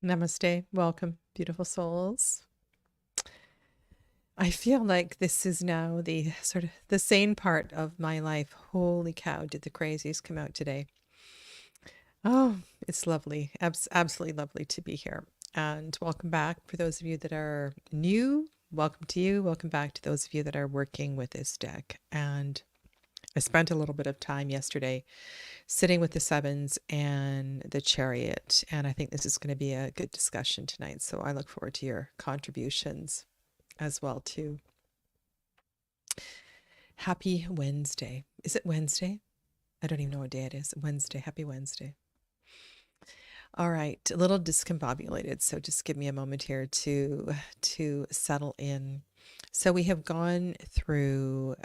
Namaste. Welcome, beautiful souls. I feel like this is now the sort of the sane part of my life. Holy cow, did the crazies come out today? Oh, it's lovely. Absolutely lovely to be here. And welcome back for those of you that are new. Welcome to you. Welcome back to those of you that are working with this deck. And I spent a little bit of time yesterday sitting with the sevens and the chariot. And I think this is going to be a good discussion tonight. So I look forward to your contributions as well too. Happy Wednesday. Is it Wednesday? I don't even know what day it is. Wednesday. Happy Wednesday. All right, a little discombobulated, so just give me a moment here to settle in. So we have gone through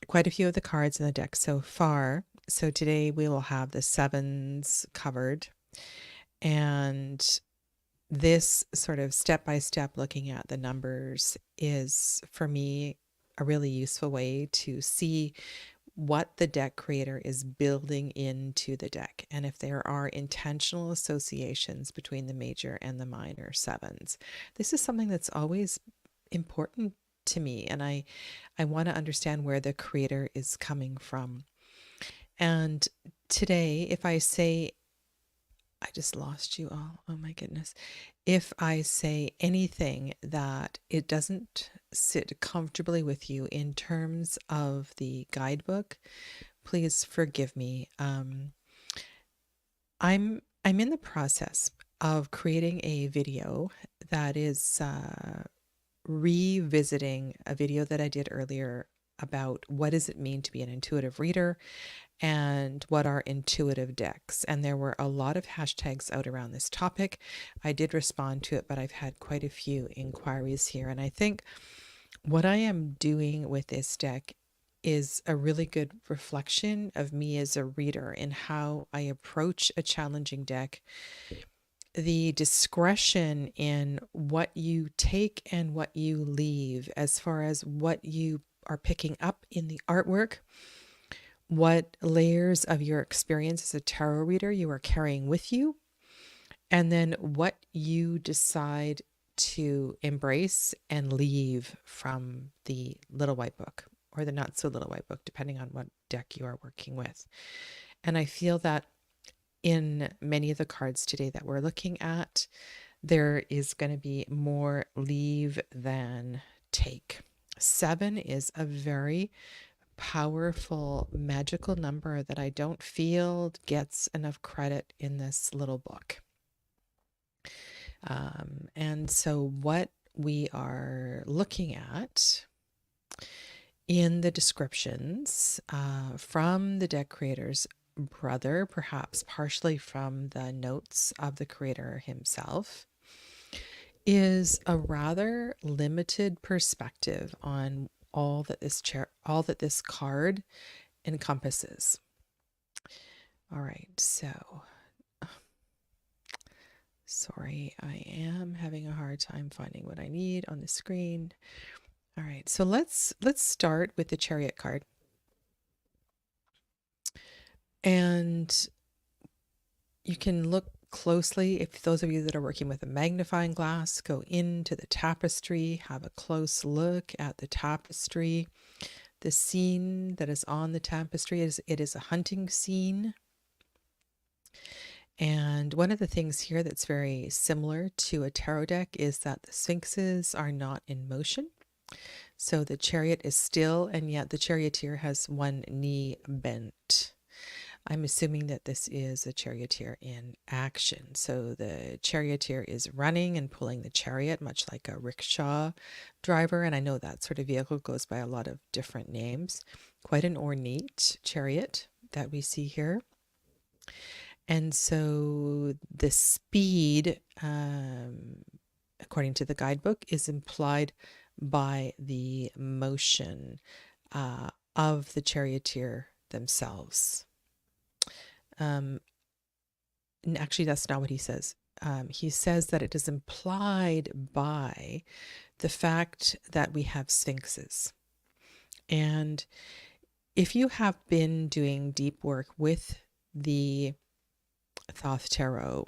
quite a few of the cards in the deck so far. So today we will have the sevens covered, and this sort of step-by-step looking at the numbers is, for me, a really useful way to see what the deck creator is building into the deck, and if there are intentional associations between the major and the minor sevens. This is something that's always important to me, and I want to understand where the creator is coming from. And today, if I say, I just lost you all. Oh my goodness. If I say anything that it doesn't sit comfortably with you in terms of the guidebook, please forgive me. I'm in the process of creating a video that is revisiting a video that I did earlier about what does it mean to be an intuitive reader and what are intuitive decks. And there were a lot of hashtags out around this topic. I did respond to it, but I've had quite a few inquiries here. And I think what I am doing with this deck is a really good reflection of me as a reader and how I approach a challenging deck. The discretion in what you take and what you leave, as far as what you are picking up in the artwork, what layers of your experience as a tarot reader you are carrying with you, and then what you decide to embrace and leave from the little white book or the not so little white book, depending on what deck you are working with. And I feel that in many of the cards today that we're looking at, there is going to be more leave than take. 7 is a very powerful, magical number that I don't feel gets enough credit in this little book. And so what we are looking at in the descriptions from the deck creator's brother, perhaps partially from the notes of the creator himself, is a rather limited perspective on all that this card encompasses. All right, so sorry, I am having a hard time finding what I need on the screen. All right, so let's start with the Chariot card. And you can look closely, if those of you that are working with a magnifying glass, go into the tapestry, have a close look at the tapestry. The scene that is on the tapestry is a hunting scene. And one of the things here that's very similar to a tarot deck is that the sphinxes are not in motion. So the chariot is still, and yet the charioteer has one knee bent. I'm assuming that this is a charioteer in action. So the charioteer is running and pulling the chariot, much like a rickshaw driver. And I know that sort of vehicle goes by a lot of different names. Quite an ornate chariot that we see here. And so the speed, according to the guidebook, is implied by the motion of the charioteer themselves. And actually, that's not what he says. He says that it is implied by the fact that we have sphinxes. And if you have been doing deep work with the Thoth Tarot,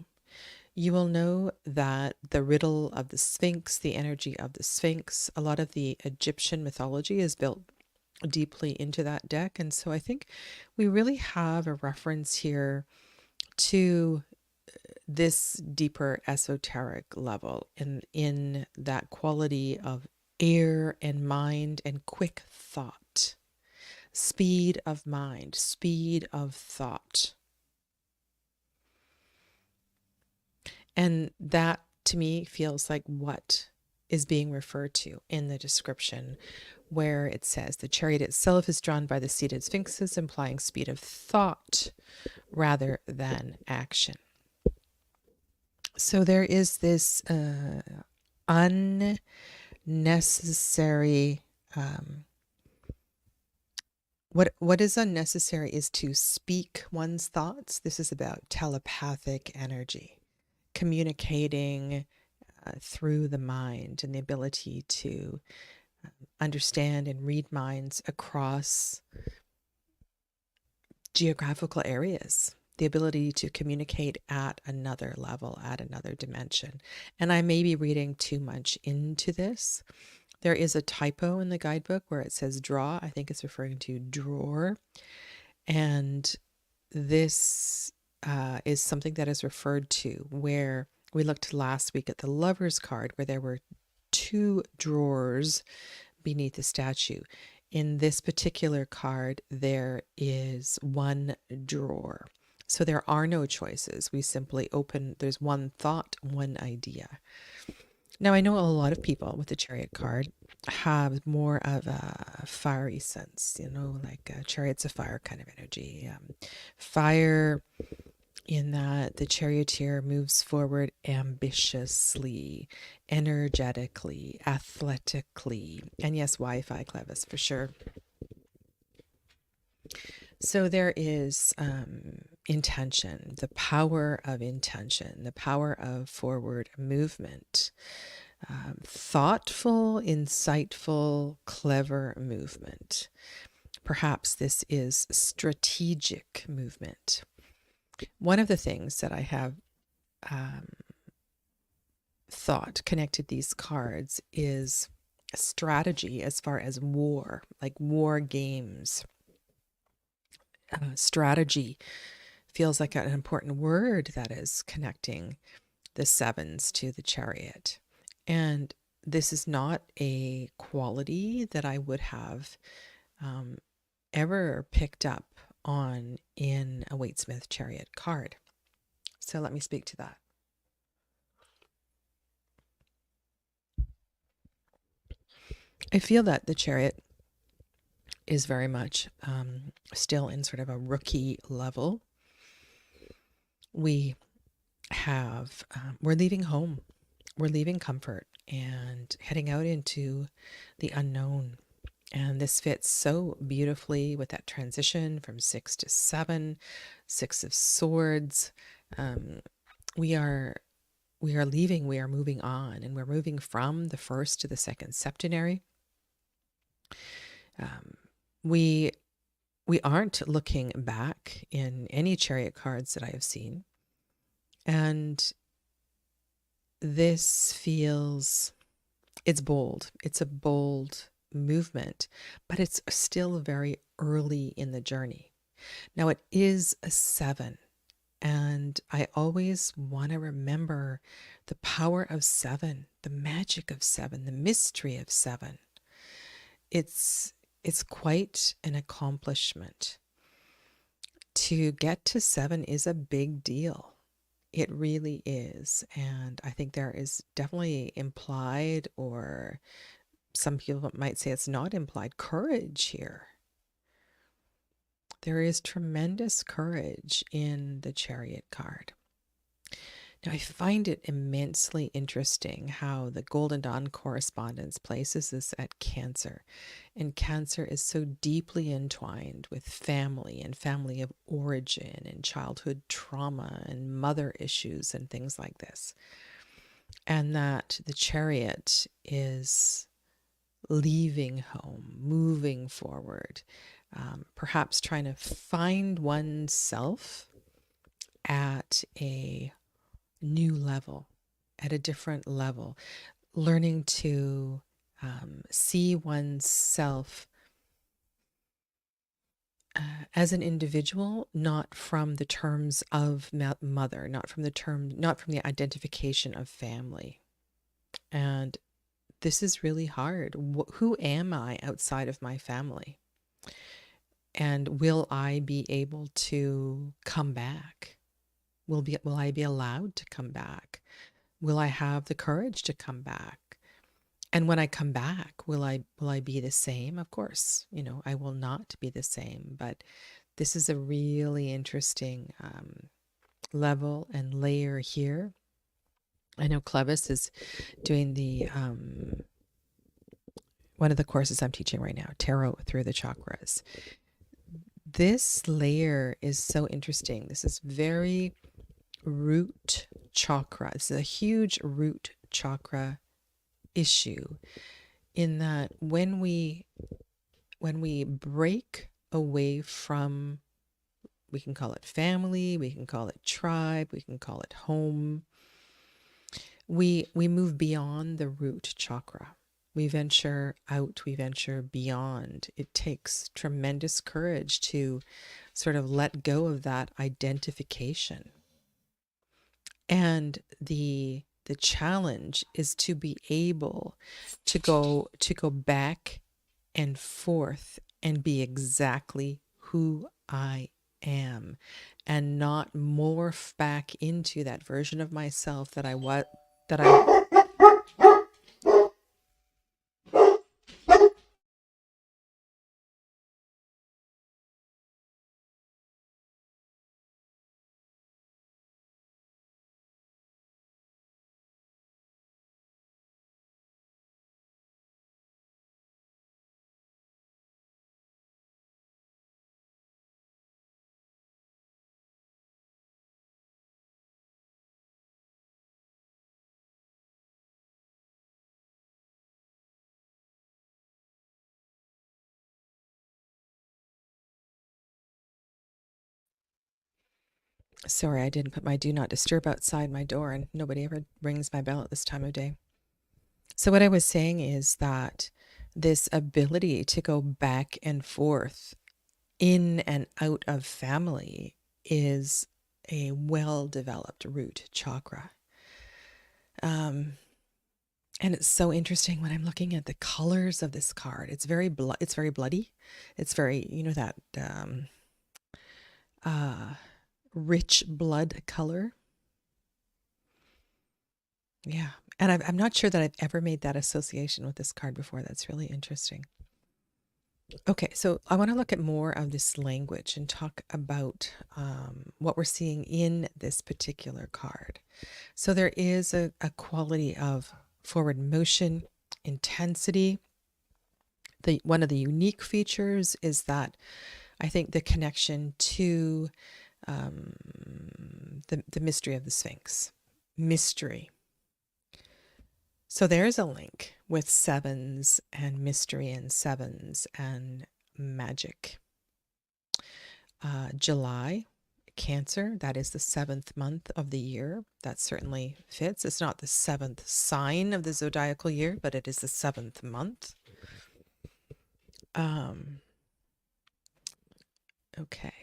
you will know that the riddle of the Sphinx, the energy of the Sphinx, a lot of the Egyptian mythology is built deeply into that deck. And so I think we really have a reference here to this deeper esoteric level in that quality of air and mind and quick thought, speed of mind, speed of thought. And that to me feels like what is being referred to in the description, where it says the chariot itself is drawn by the seated sphinxes, implying speed of thought rather than action. So there is this unnecessary, what is unnecessary is to speak one's thoughts. This is about telepathic energy, communicating through the mind, and the ability to understand and read minds across geographical areas, the ability to communicate at another level, at another dimension. And I may be reading too much into this. There is a typo in the guidebook where it says draw. I think it's referring to drawer. And this is something that is referred to where we looked last week at the Lover's card, where there were 2 drawers beneath the statue. In this particular card, there is 1 drawer. So there are no choices. We simply open, there's one thought, one idea. Now, I know a lot of people with the Chariot card have more of a fiery sense, like Chariot's a fire kind of energy. Fire in that the charioteer moves forward ambitiously, energetically, athletically, and yes, Wi-Fi clevis for sure. So there is intention, the power of intention, the power of forward movement, thoughtful, insightful, clever movement. Perhaps this is strategic movement. One of the things that I have thought connected these cards is strategy as far as war, like war games. Strategy feels like an important word that is connecting the 7s to the Chariot. And this is not a quality that I would have ever picked up on in a Waite-Smith Chariot card. So let me speak to that. I feel that the Chariot is very much still in sort of a rookie level. We have, we're leaving home, we're leaving comfort and heading out into the unknown. And this fits so beautifully with that transition from 6 to 7, 6 of Swords. We are leaving, we are moving on, and we're moving from the 1st to the 2nd septenary. We aren't looking back in any Chariot cards that I have seen. And this feels, it's bold. It's a bold movement, but it's still very early in the journey. Now it is a 7, and I always want to remember the power of 7, the magic of 7, the mystery of 7. It's quite an accomplishment. To get to 7 is a big deal. It really is. And I think there is definitely implied, or some people might say it's not implied, courage here. There is tremendous courage in the Chariot card. Now, I find it immensely interesting how the Golden Dawn correspondence places this at Cancer. And Cancer is so deeply entwined with family and family of origin and childhood trauma and mother issues and things like this. And that the Chariot is leaving home, moving forward, perhaps trying to find oneself at a new level, at a different level, learning to see oneself as an individual, not from the terms of mother, not from the term, not from the identification of family. And this is really hard. Who am I outside of my family? And will I be able to come back? Will I be allowed to come back? Will I have the courage to come back? And when I come back, will I be the same? Of course, I will not be the same. But this is a really interesting level and layer here. I know Clevis is doing the one of the courses I'm teaching right now, Tarot Through the Chakras. This layer is so interesting. This is very root chakra. It's a huge root chakra issue, in that when we break away from, we can call it family, we can call it tribe, we can call it home, we move beyond the root chakra. We venture out, we venture beyond. It takes tremendous courage to sort of let go of that identification. And the challenge is to be able to go back and forth and be exactly who I am, and not morph back into that version of myself that I was, that I sorry, I didn't put my do not disturb outside my door, and nobody ever rings my bell at this time of day. So what I was saying is that this ability to go back and forth in and out of family is a well-developed root chakra. And it's so interesting when I'm looking at the colors of this card. It's very bloody. It's very, that rich blood color. Yeah. And I'm not sure that I've ever made that association with this card before. That's really interesting. Okay, so I want to look at more of this language and talk about what we're seeing in this particular card. So there is a quality of forward motion, intensity. One of the unique features is that I think the connection to the mystery of the Sphinx. Mystery. So there's a link with sevens and mystery and sevens and magic. July, Cancer, that is the 7th month of the year. That certainly fits. It's not the 7th sign of the zodiacal year, but it is the 7th month. Okay.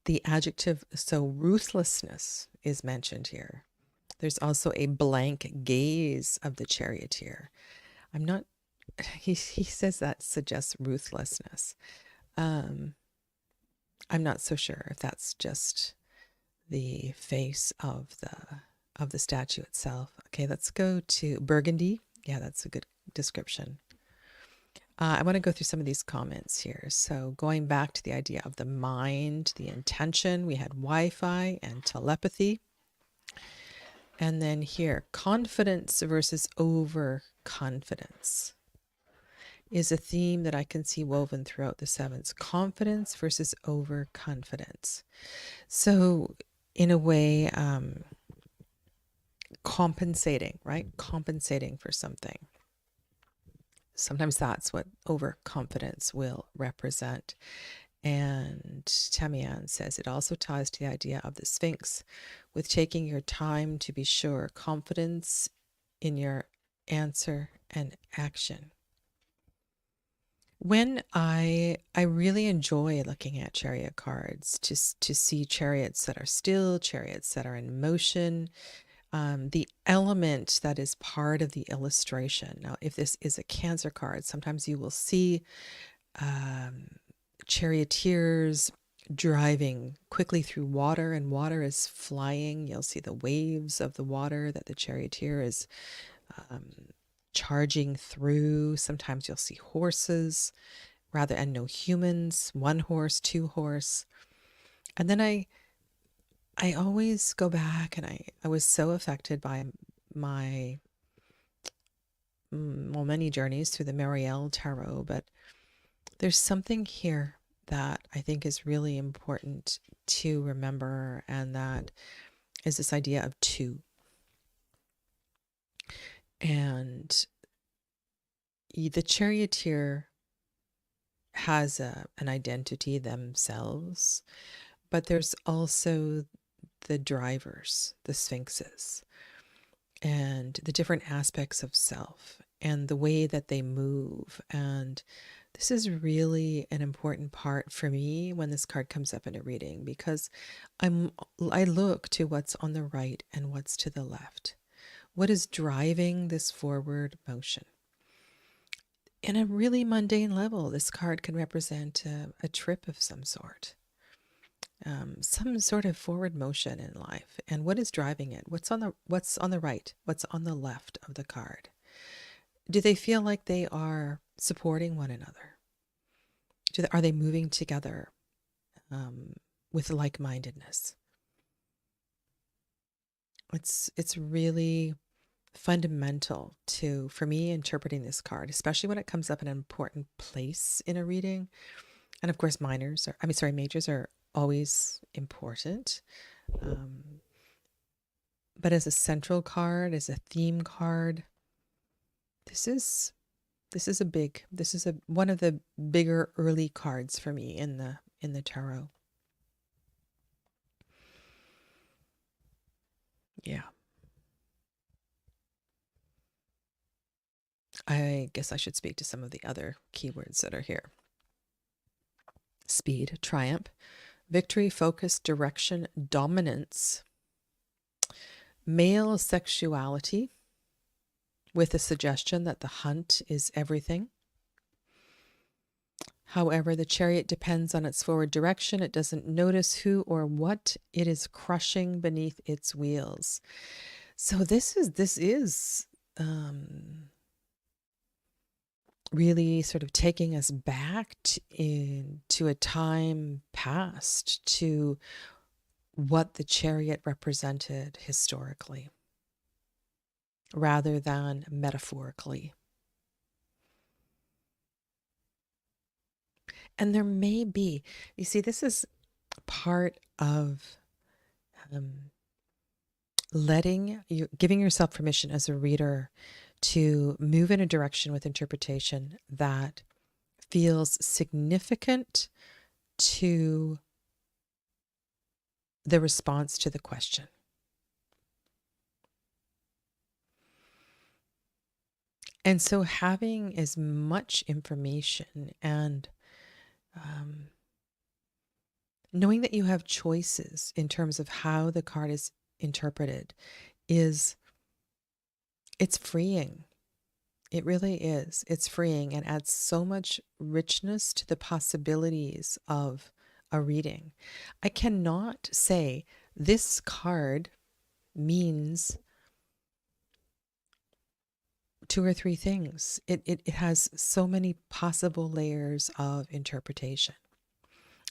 The adjective, so ruthlessness is mentioned here. There's also a blank gaze of the charioteer. I'm not, he says that suggests ruthlessness. I'm not so sure if that's just the face of the statue itself. Okay, let's go to Burgundy. Yeah, that's a good description. I want to go through some of these comments here. So going back to the idea of the mind, the intention, we had Wi-Fi and telepathy. And then here, confidence versus overconfidence is a theme that I can see woven throughout the sevens. Confidence versus overconfidence. So in a way, compensating, right? Compensating for something. Sometimes that's what overconfidence will represent. And Tamian says it also ties to the idea of the Sphinx, with taking your time to be sure, confidence in your answer and action. When I really enjoy looking at chariot cards to see chariots that are still, chariots that are in motion, the element that is part of the illustration. Now, if this is a Cancer card, sometimes you will see charioteers driving quickly through water, and water is flying. You'll see the waves of the water that the charioteer is charging through. Sometimes you'll see horses and no humans, one horse, two horse. And then I always go back, and I was so affected by my many journeys through the Marielle Tarot, but there's something here that I think is really important to remember, and that is this idea of two. And the charioteer has an identity themselves, but there's also the drivers, the sphinxes, and the different aspects of self and the way that they move. And this is really an important part for me when this card comes up in a reading, because I look to what's on the right and what's to the left. What is driving this forward motion? In a really mundane level, this card can represent a trip of some sort, some sort of forward motion in life. And what is driving it? What's on the right? What's on the left of the card? Do they feel like they are supporting one another? Are they moving together with like-mindedness? It's really fundamental for me interpreting this card, especially when it comes up in an important place in a reading. And of course, majors are always important. But as a central card, as a theme card, this is one of the bigger early cards for me in the tarot. Yeah. I guess I should speak to some of the other keywords that are here. Speed, triumph, victory, focus, direction, dominance, male sexuality, with the suggestion that the hunt is everything. However, the chariot depends on its forward direction. It doesn't notice who or what it is crushing beneath its wheels. So this is really sort of taking us back into a time past, to what the chariot represented historically, rather than metaphorically. And there may be, you see, this is part of giving yourself permission as a reader to move in a direction with interpretation that feels significant to the response to the question. And so having as much information and knowing that you have choices in terms of how the card is interpreted it's freeing. It really is. It's freeing and adds so much richness to the possibilities of a reading. I cannot say this card means two or three things. It has so many possible layers of interpretation.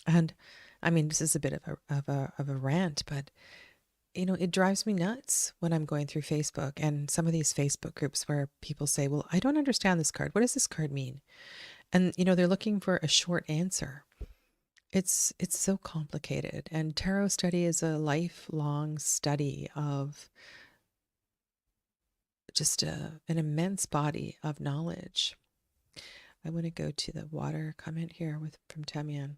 And I mean, this is a bit of a rant, but it drives me nuts when I'm going through Facebook and some of these Facebook groups where people say, well, I don't understand this card. What does this card mean? And, they're looking for a short answer. It's so complicated. And tarot study is a lifelong study of just an immense body of knowledge. I want to go to the water comment here from Tamian.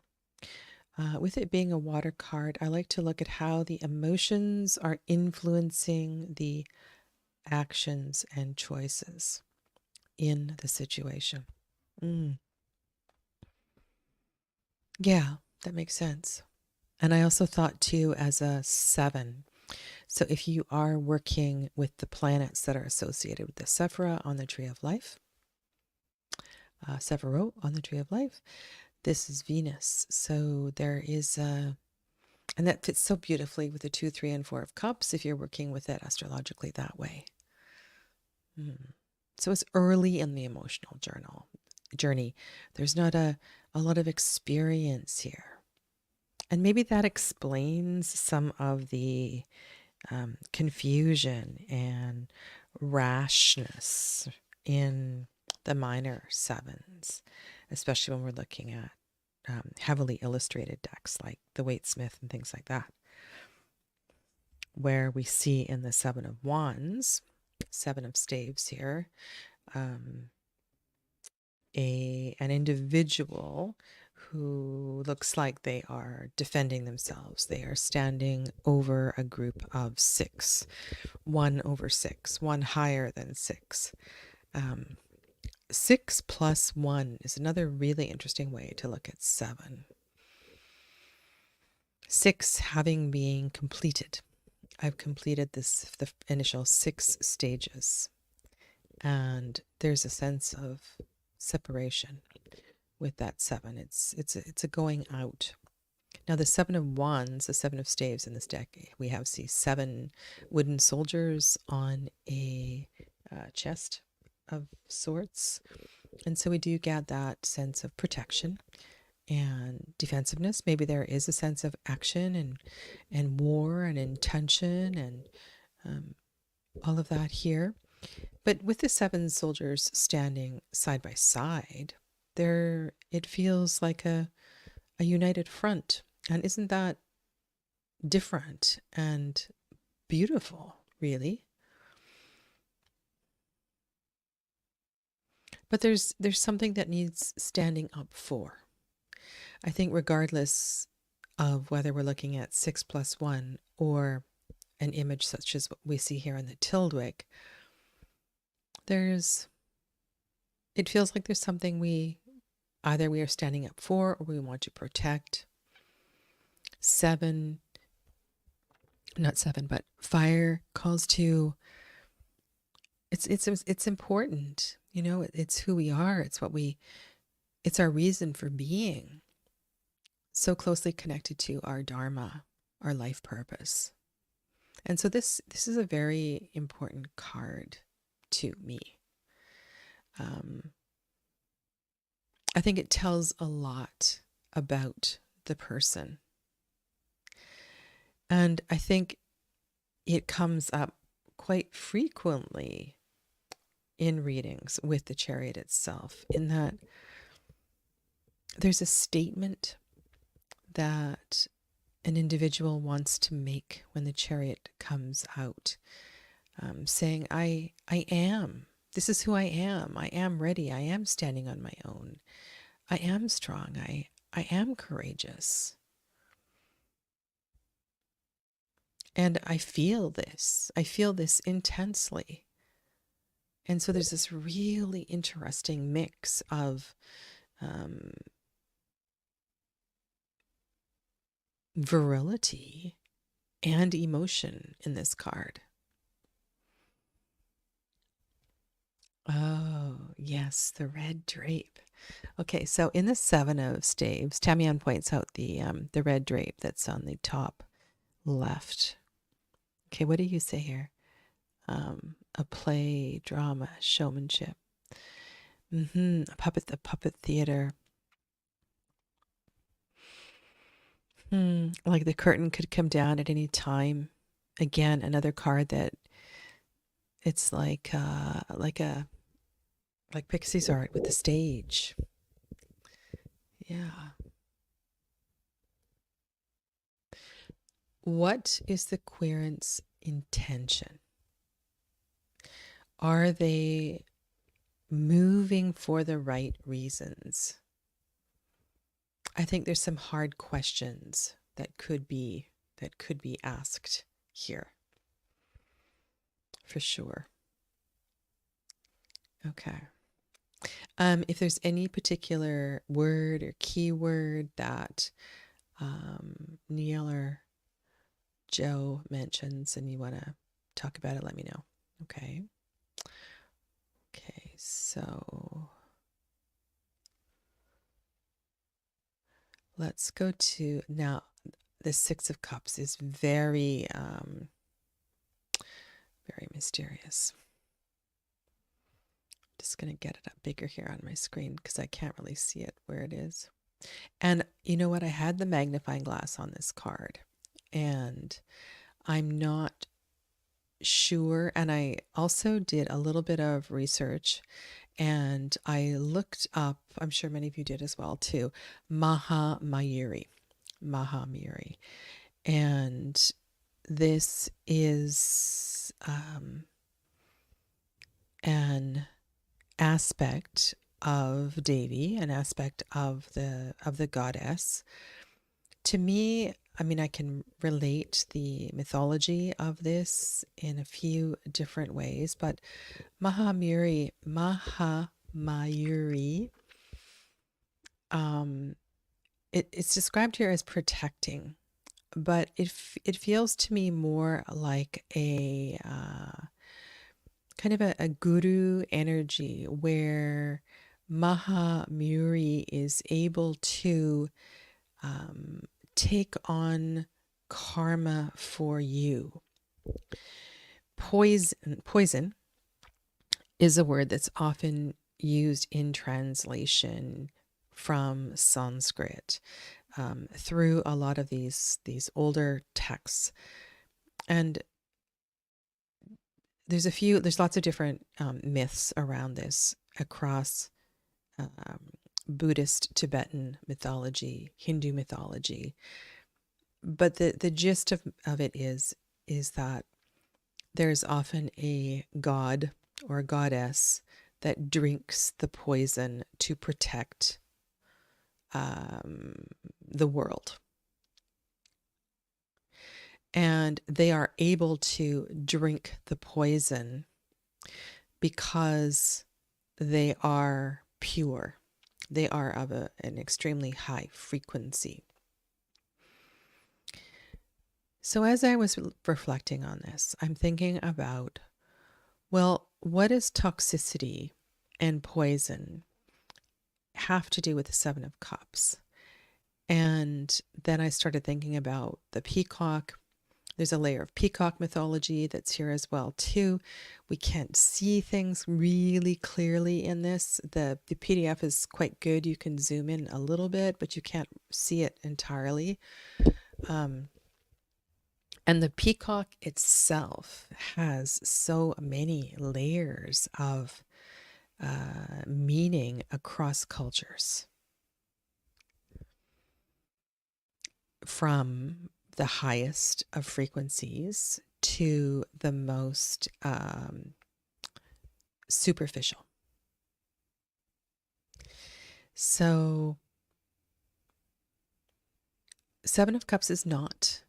With it being a water card, I like to look at how the emotions are influencing the actions and choices in the situation. Yeah, that makes sense. And I also thought too as a 7. So if you are working with the planets that are associated with the Sephira on the Tree of Life, Sephiro on the Tree of Life, this is Venus. So there is and that fits so beautifully with the 2, 3, and 4 of Cups if you're working with it astrologically that way. So it's early in the emotional journey. There's not a lot of experience here. And maybe that explains some of the confusion and rashness in the minor 7s, especially when we're looking at heavily illustrated decks like the Waite-Smith and things like that, where we see in the 7 of Wands, 7 of Staves here, an individual who looks like they are defending themselves. They are standing over a group of 6, 1 over 6, 1 higher than 6. 6 plus 1 is another really interesting way to look at 7. 6 having been completed. I've completed the initial 6 stages, and there's a sense of separation with that 7. It's a going out. Now the 7 of Wands, the 7 of Staves in this deck, we have 7 wooden soldiers on a chest of sorts, and so we do get that sense of protection and defensiveness. Maybe there is a sense of action and war and intention and all of that here. But with the 7 soldiers standing side by side, it feels like a united front. And isn't that different and beautiful, really? But there's something that needs standing up for. I think regardless of whether we're looking at 6 plus 1 or an image such as what we see here in the Tyldwick, it feels like there's something either we are standing up for or we want to protect. 7, not 7, but fire calls to, it's important, it's who we are. It's our reason for being, so closely connected to our dharma, our life purpose. And so this is a very important card to me. I think it tells a lot about the person. And I think it comes up quite frequently in readings with the Chariot itself, in that there's a statement that an individual wants to make when the Chariot comes out, saying, I am. This is who I am. I am ready. I am standing on my own. I am strong. I am courageous. And I feel this. I feel this intensely. And so there's this really interesting mix of virility and emotion in this card. Oh, yes, the red drape. Okay, so in the 7 of Staves, Tamian points out the red drape that's on the top left. Okay, what do you say here? A play, drama, showmanship. The puppet theater. Like the curtain could come down at any time. Again, another card that it's like Pixie's art with the stage. Yeah. What is the querent's intention? Are they moving for the right reasons. I think there's some hard questions that could be asked here, for sure. Okay. If there's any particular word or keyword that Neil or Joe mentions and you want to talk about it, let me know. Okay. Okay, so let's go to now. The Six of Cups is very, very mysterious. Just going to get it up bigger here on my screen because I can't really see it where it is. And you know what? I had the magnifying glass on this card, and I'm not sure. And I also did a little bit of research, and I looked up, I'm sure many of you did as well too, Maha Mayuri. And this is an aspect of Devi, an aspect of the goddess. To me, I mean, I can relate the mythology of this in a few different ways, but Maha Mayuri, it's described here as protecting, but it feels to me more like a kind of a guru energy where Maha Mayuri is able to take on karma for you. Poison is a word that's often used in translation from Sanskrit through a lot of these older texts. And there's lots of different myths around this across Buddhist, Tibetan mythology, Hindu mythology. But the gist of it is that there's often a god or a goddess that drinks the poison to protect the world. And they are able to drink the poison because they are pure. They are of an extremely high frequency. So as I was reflecting on this, I'm thinking about, well, what does toxicity and poison have to do with the Seven of Cups? And then I started thinking about the peacock. There's a layer of peacock mythology that's here as well too. We can't see things really clearly in this. The PDF is quite good. You can zoom in a little bit, but you can't see it entirely. And the peacock itself has so many layers of meaning across cultures. From the highest of frequencies to the most superficial. So, Seven of Cups is not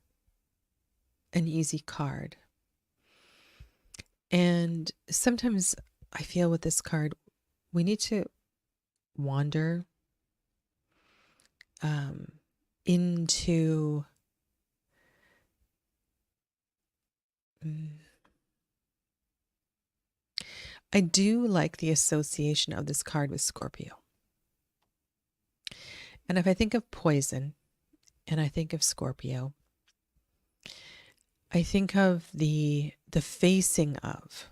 an easy card. And sometimes I feel with this card, we need to wander into I do like the association of this card with Scorpio. And if I think of poison and I think of Scorpio, I think of the facing of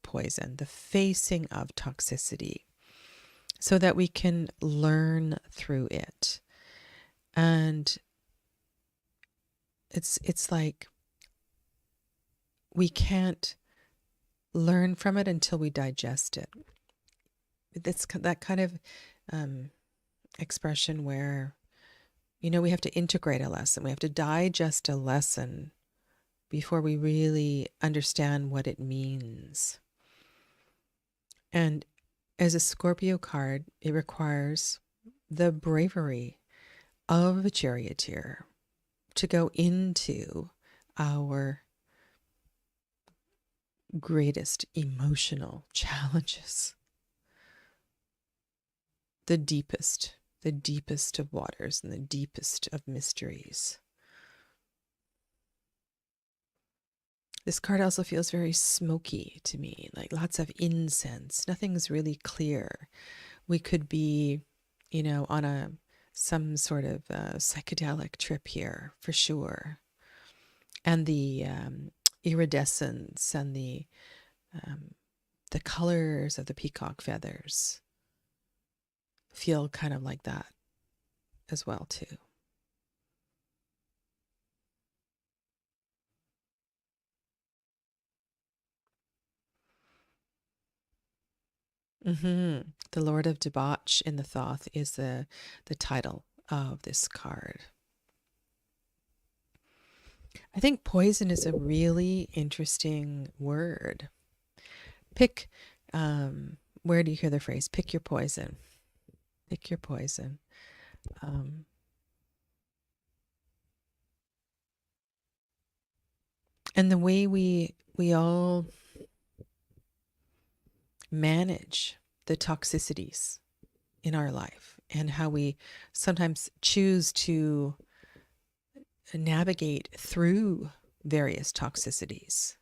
poison, the facing of toxicity, so that we can learn through it. And it's like we can't learn from it until we digest it. It's that kind of expression where, you know, we have to integrate a lesson. We have to digest a lesson before we really understand what it means. And as a Scorpio card, it requires the bravery of a charioteer to go into our greatest emotional challenges, the deepest of waters and the deepest of mysteries. This card also feels very smoky to me, like lots of incense. Nothing's really clear. We could be, on some sort of psychedelic trip here for sure. And the iridescence and the colors of the peacock feathers feel kind of like that as well too. The Lord of Debauch in the Thoth is the title of this card. I think poison is a really interesting word. Pick, where do you hear the phrase? Pick your poison. Pick your poison. And the way we all manage the toxicities in our life and how we sometimes choose to navigate through various toxicities.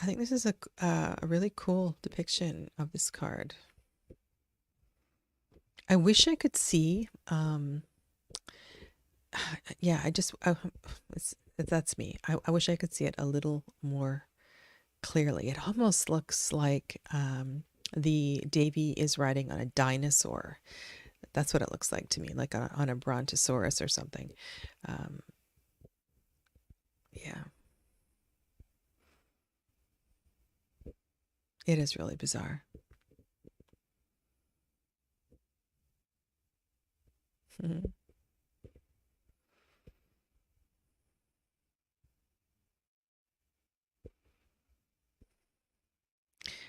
I think this is a really cool depiction of this card. I wish I could see, that's me. I wish I could see it a little more clearly. It almost looks like the Devi is riding on a dinosaur. That's what it looks like to me, like on a brontosaurus or something. Yeah. It is really bizarre.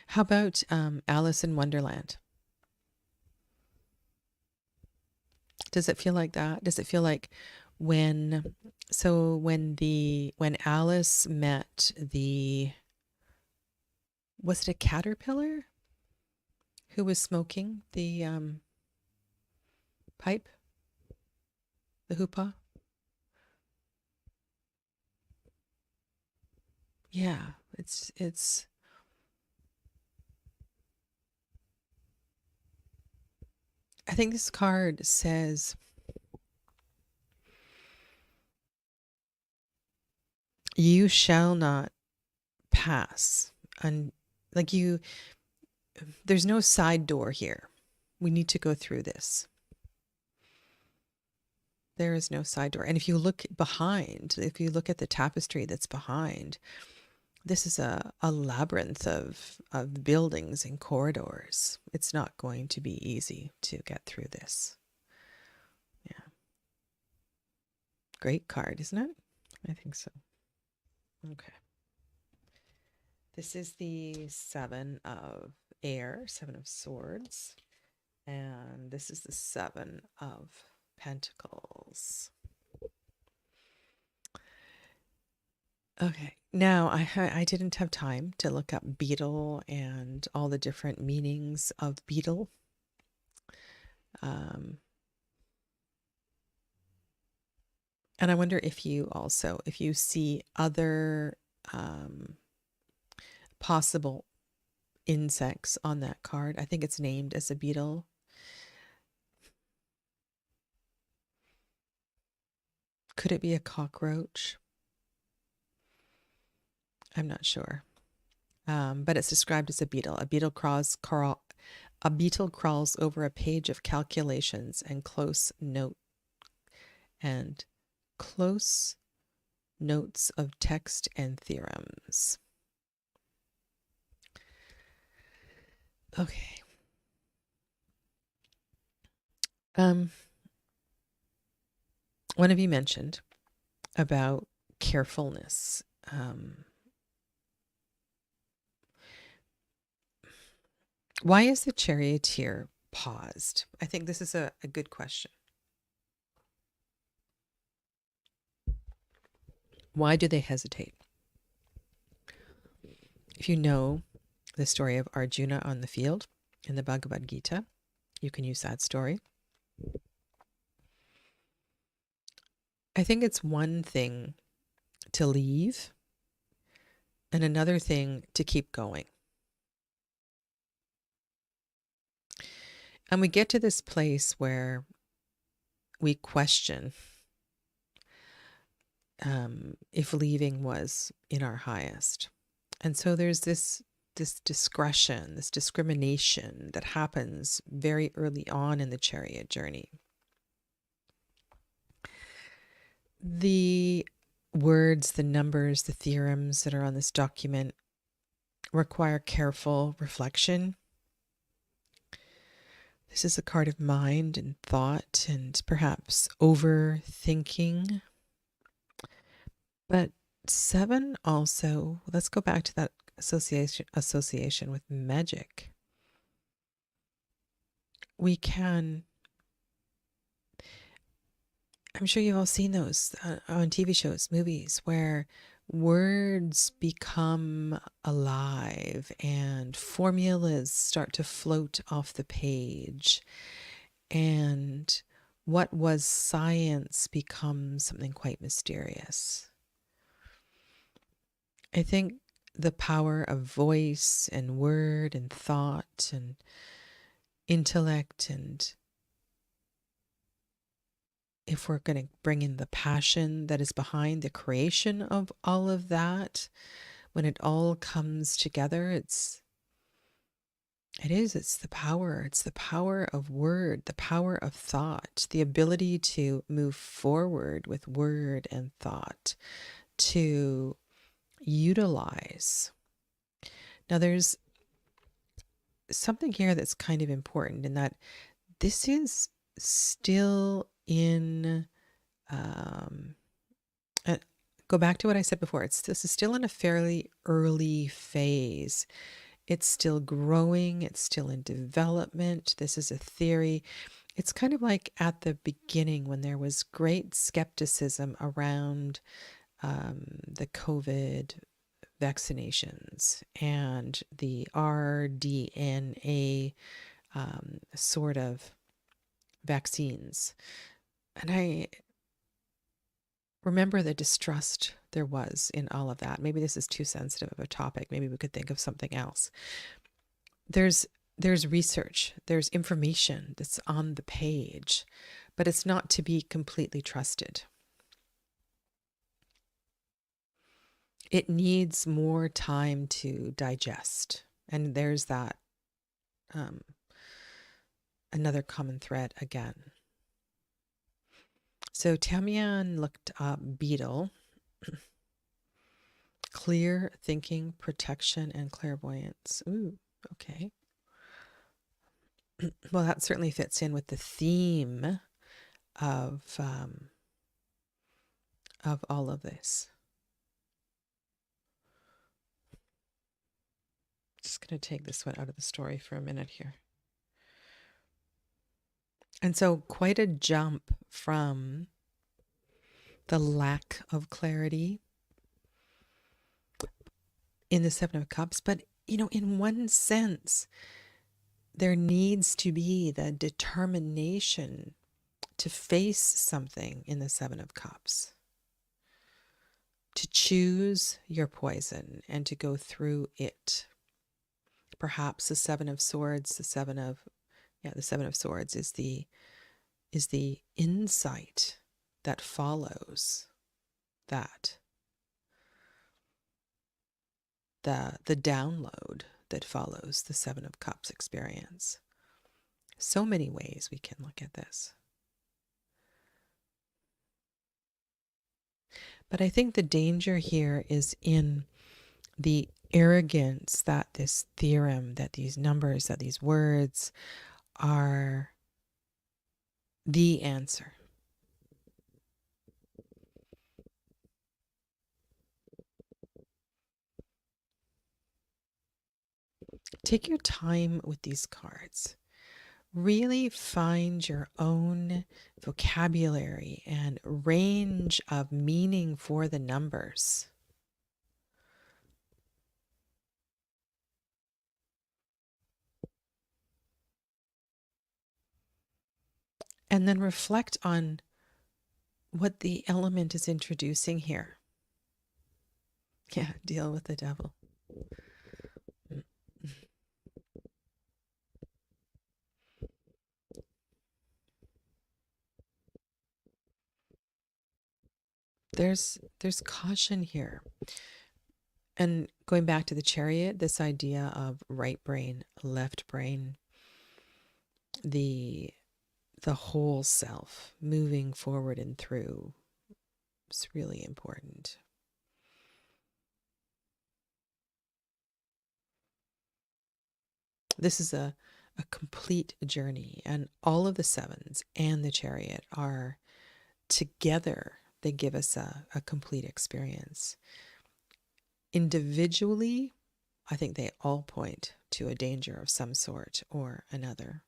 How about Alice in Wonderland? Does it feel like that? Does it feel like when Alice met was it a caterpillar who was smoking the pipe, the hoopah? Yeah, it's I think this card says you shall not pass. And like there's no side door here. We need to go through this. There is no side door. And if you look behind, if you look at the tapestry that's behind, this is a labyrinth of buildings and corridors. It's not going to be easy to get through this. Yeah. Great card, isn't it? I think so. Okay. This is the Seven of Air, Seven of Swords. And this is the Seven of Pentacles. Okay, now I didn't have time to look up beetle and all the different meanings of beetle. And I wonder if you see other possible insects on that card. I think it's named as a beetle. Could it be a cockroach? I'm not sure. But it's described as a beetle. A beetle crawls over a page of calculations and close notes of text and theorems. Okay. One of you mentioned about carefulness. Why is the charioteer paused? I think this is a good question. Why do they hesitate? If you know the story of Arjuna on the field in the Bhagavad Gita, you can use that story. I think it's one thing to leave and another thing to keep going. And we get to this place where we question if leaving was in our highest. And so there's this discretion, this discrimination that happens very early on in the chariot journey. The words, the numbers, the theorems that are on this document require careful reflection. This is a card of mind and thought and perhaps overthinking. But 7 also, let's go back to that association with magic. We can, I'm sure you've all seen those on TV shows, movies, where words become alive and formulas start to float off the page. And what was science becomes something quite mysterious. I think the power of voice and word and thought and intellect, and if we're going to bring in the passion that is behind the creation of all of that, when it all comes together, it's the power of word, the power of thought, the ability to move forward with word and thought, to utilize. Now there's something here that's kind of important, in that this is still in go back to what I said before. This is still in a fairly early phase. It's still growing. It's still in development. This is a theory. It's kind of like at the beginning when there was great skepticism around the COVID vaccinations and the rDNA sort of vaccines. And I remember the distrust there was in all of that. Maybe this is too sensitive of a topic. Maybe we could think of something else. There's research, there's information that's on the page, but it's not to be completely trusted. It needs more time to digest. And there's that another common thread again. So Tamian looked up beetle, clear thinking, protection, and clairvoyance. Ooh, okay. Well, that certainly fits in with the theme of all of this. Just going to take this one out of the story for a minute here. And so quite a jump from the lack of clarity in the Seven of Cups. But, in one sense, there needs to be the determination to face something in the Seven of Cups, to choose your poison and to go through it. Perhaps the Seven of Swords, the Seven of Swords is the insight that follows that, the download that follows the Seven of Cups experience. So many ways we can look at this. But I think the danger here is in the arrogance that this theorem, that these numbers, that these words are the answer. take your time with these cards. Really find your own vocabulary and range of meaning for the numbers. And then reflect on what the element is introducing here. Yeah, deal with the devil. There's caution here. And going back to the Chariot, this idea of right brain, left brain, the whole self moving forward and through is really important. This is a complete journey, and all of the sevens and the Chariot are together. They give us a complete experience. Individually, I think they all point to a danger of some sort or another.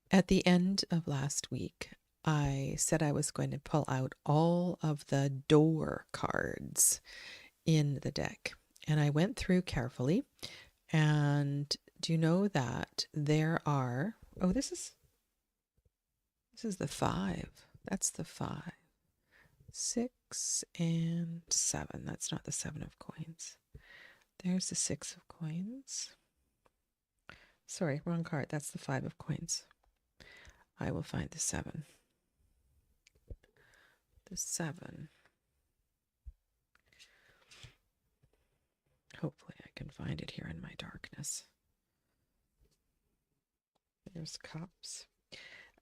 At the end of last week, I said I was going to pull out all of the door cards in the deck. And I went through carefully. And do you know that there are, oh, this is the 5. That's the 5. 6 and 7. That's not the 7 of coins. There's the 6 of coins. Sorry, wrong card. That's the 5 of coins. I will find the 7. The 7. Hopefully I can find it here in my darkness. There's cups.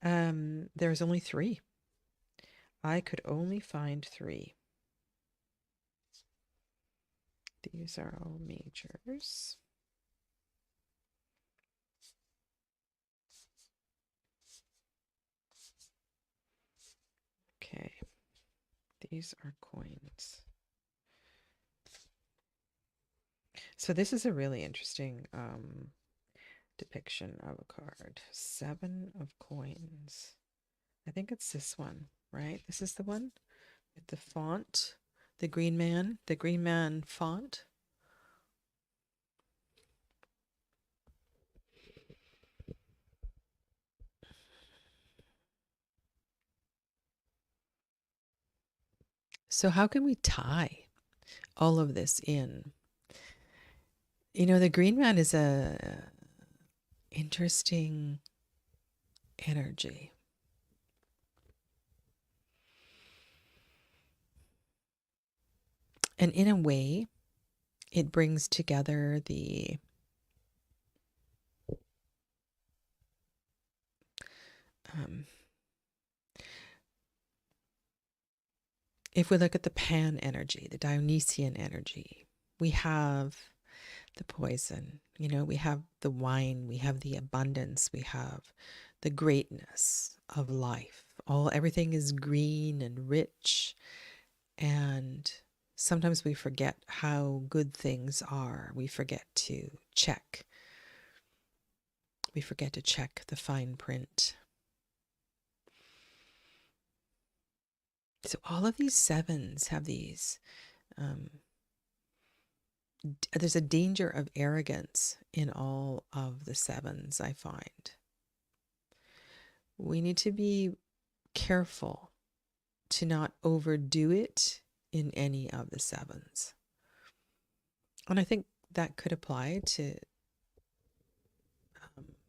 There's only 3. I could only find 3. These are all majors. Okay. These are coins. So this is a really interesting depiction of a card. 7 of coins. I think it's this one, right? This is the one with the font, the green man font. So how can we tie all of this in? You know, the green man is a interesting energy. And in a way, it brings together the if we look at the Pan energy, the Dionysian energy, we have the poison, you know, we have the wine, we have the abundance, we have the greatness of life. Everything is green and rich, and sometimes we forget how good things are. We forget to check. We forget to check the fine print. So all of these sevens have these, there's a danger of arrogance in all of the sevens, I find. We need to be careful to not overdo it in any of the sevens. And I think that could apply to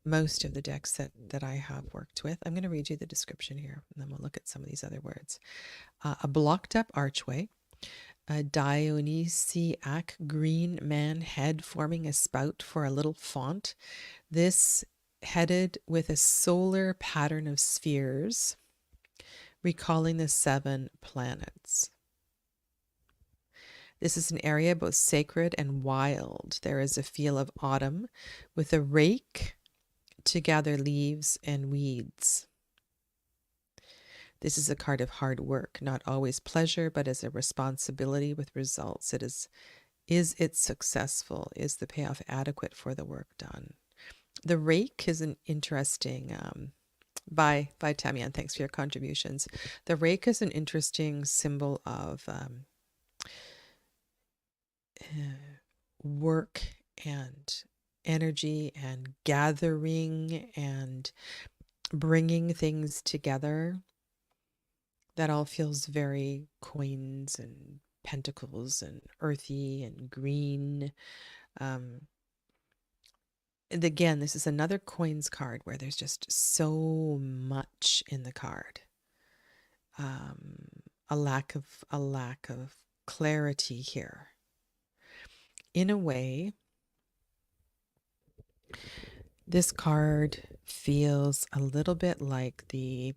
most of the decks that I have worked with. I'm going to read you the description here, and then we'll look at some of these other words. A blocked up archway, a Dionysiac green man head forming a spout for a little font. This headed with a solar pattern of spheres, recalling the 7 planets. This is an area both sacred and wild. There is a feel of autumn with a rake to gather leaves and weeds. This is a card of hard work, not always pleasure, but as a responsibility with results. Is it successful? Is the payoff adequate for the work done? The rake is an interesting, by Tamian, thanks for your contributions. The rake is an interesting symbol of work and energy and gathering and bringing things together. That all feels very coins and pentacles and earthy and green. And again, this is another coins card where there's just so much in the card. A lack of clarity here. In a way, this card feels a little bit like the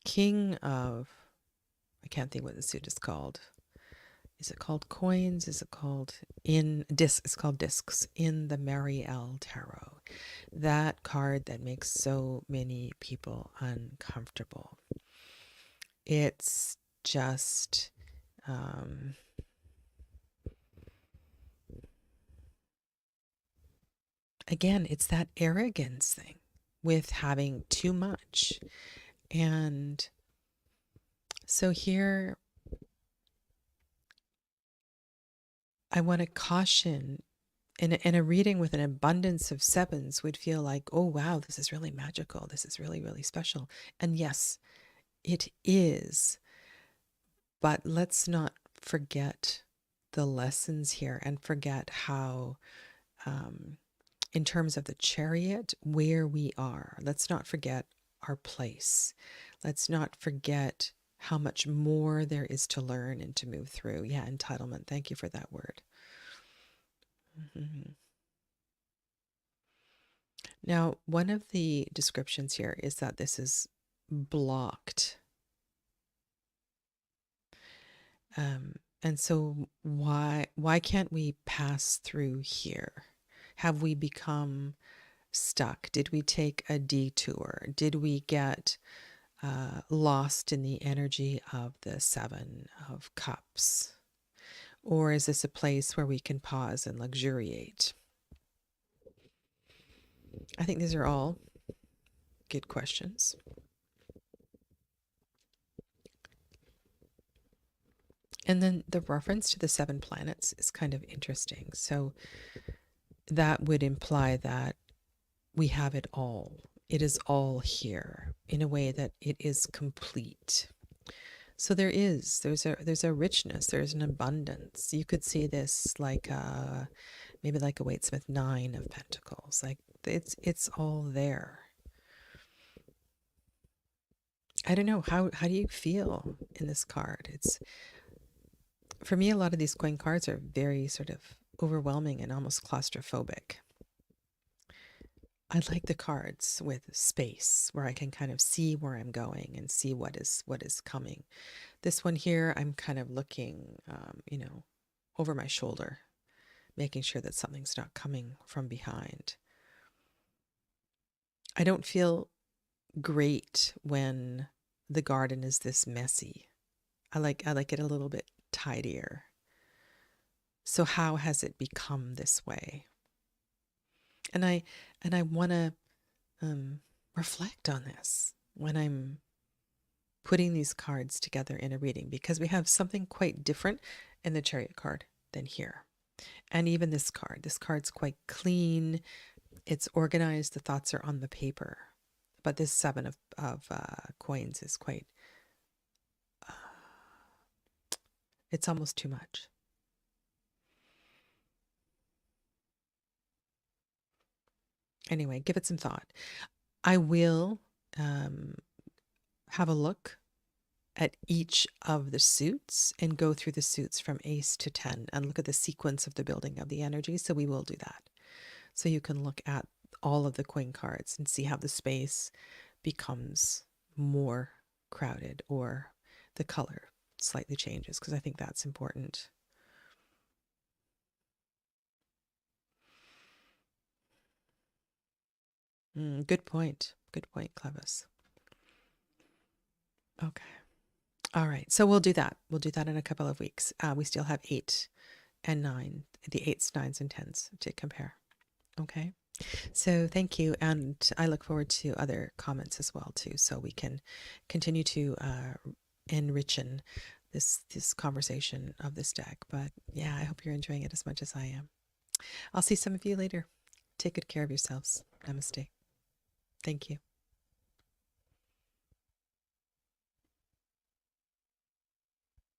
King of, I can't think what the suit is called. Is it called coins? Is it called it's called discs in the Mariel Tarot. That card that makes so many people uncomfortable. It's just, again, it's that arrogance thing with having too much. And so here, I want to caution, in a reading with an abundance of sevens would feel like, oh, wow, this is really magical. This is really, really special. And yes, it is. But let's not forget the lessons here and forget how, in terms of the chariot, where we are. Let's not forget our place. Let's not forget how much more there is to learn and to move through. Yeah, entitlement. Thank you for that word. Mm-hmm. Now, one of the descriptions here is that this is blocked. And so why can't we pass through here? Have we become stuck? Did we take a detour? Did we get lost in the energy of the Seven of Cups? Or is this a place where we can pause and luxuriate? I think these are all good questions. And then the reference to the 7 planets is kind of interesting. So that would imply that we have it all. It is all here in a way that it is complete. So there's a richness, there's an abundance. You could see this like maybe like a Waite-Smith 9 of Pentacles. Like it's all there. I don't know, how do you feel in this card? It's, for me, a lot of these coin cards are very sort of overwhelming and almost claustrophobic. I like the cards with space where I can kind of see where I'm going and see what is coming. This one here, I'm kind of looking, over my shoulder, making sure that something's not coming from behind. I don't feel great when the garden is this messy. I like it a little bit tidier. So how has it become this way? And I want to reflect on this when I'm putting these cards together in a reading, because we have something quite different in the Chariot card than here. And even this card's quite clean. It's organized. The thoughts are on the paper. But this 7 of coins is quite, it's almost too much. Anyway, give it some thought. I will have a look at each of the suits and go through the suits from ace to 10 and look at the sequence of the building of the energy. So we will do that. So you can look at all of the coin cards and see how the space becomes more crowded or the color slightly changes, because I think that's important. Good point. Good point, Clevis. Okay. All right. So we'll do that. We'll do that in a couple of weeks. We still have 8 and 9, the 8s, 9s, and 10s to compare. Okay. So thank you. And I look forward to other comments as well, too, so we can continue to enrichen this conversation of this deck. But yeah, I hope you're enjoying it as much as I am. I'll see some of you later. Take good care of yourselves. Namaste. Thank you.